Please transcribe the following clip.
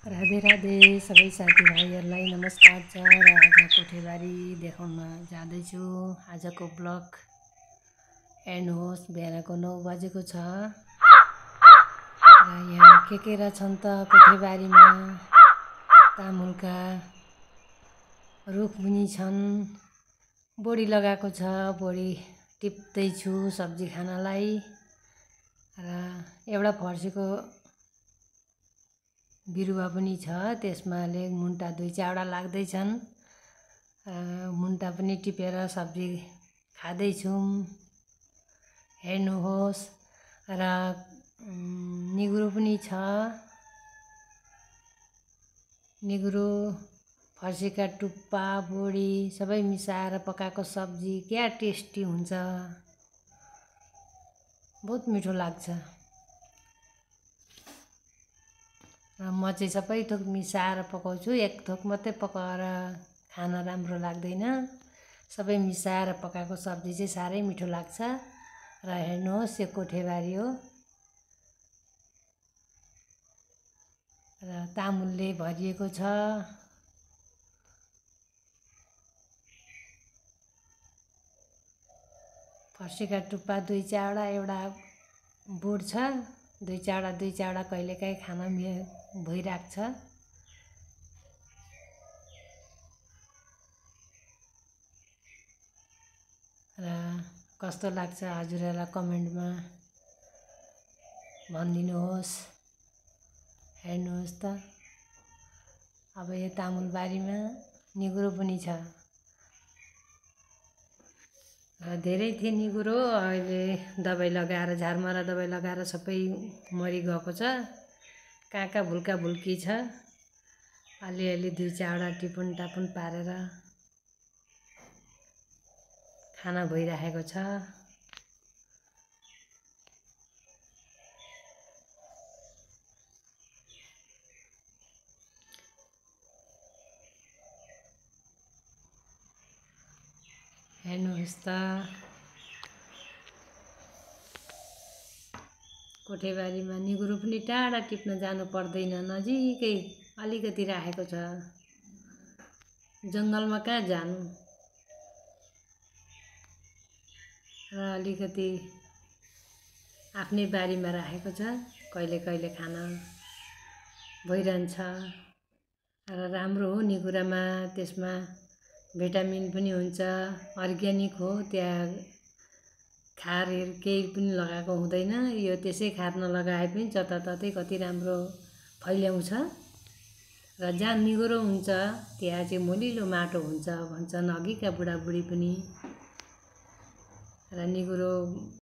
राधे राधे सबै साथीभाइहरूलाई नमस्कार छ र आज कोठेबारी देखाउन जाँदैछु। आजको ब्लग हेर्नुहोस्, बिहानको 9 बजेको छ र यहाँ के छन् त कोठेबारीमा तामुलका रुख पनि छन्। बोडी लगाएको छ, बोडी टिप्दैछु सब्जी खानलाई र एउटा फर्सीको बिरुवा पनि छ, त्यसमा मुन्टा 2-4 लाग्दैछन्। मुन्टा पनि टिपेर सब्जी खाँदैछौँ, हेर्नुहोस्। र निगुरो पनि छ, निगुरो फर्सीका टुप्पा बोडी सबै मिसाएर पकाएको सब्जी क्या टेस्टी हुन्छ, बहुत मिठो लाग्छ। र म चाहिँ सबै थोक मिसाएर पकाउँछु, एक थोक मात्रै पकाएर खान राम्रो लाग्दैन। सबै मिसाएर पकाएको सब्जी चाहिँ साह्रै मिठो लाग्छ। र हेर्नुहोस्, यो कोठेबारी हो र तामुलले भरिएको छ। फर्सीका टुप्पा 2-4 एउटा बोट छ, 2-4 कहिलेकाहीँ खान भइरहेको छ। र कस्तो लाग्छ हजुरहरूलाई कमेन्टमा भनिदिनुहोस्। हेर्नुहोस् त, अब यो तामुलबारीमा निगुरो पनि छ र धेरै थिए निगुरो। अहिले दबाई लगाएर, झारमरा दबाई लगाएर सबै मरिगएको छ। कहाँ भुल्का भुल्की छ, अलिअलि 2-4 टिपुन टापुन पारेर खाना भइरहेको छ। हेर्नुहोस् त, कोठेबारीमा निगुरो पनि टाढा टिप्न जानु पर्दैन, नजिकै अलिकति राखेको छ। जङ्गलमा कहाँ जानु र अलिकति आफ्नै बारीमा राखेको छ, कहिले कहिले खान भइरहन्छ। र राम्रो हो निगुरामा, त्यसमा भिटामिन पनि हुन्छ, अर्ग्यानिक हो, त्यहाँ खारहरू केही पनि लगाएको हुँदैन। यो त्यसै खार नलगाए पनि जताततै कति राम्रो फैल्याउँछ। र जहाँ निगुरो हुन्छ त्यहाँ चाहिँ मलिलो माटो हुन्छ भन्छन् अघिका बुढाबुढी पनि। र निगुरो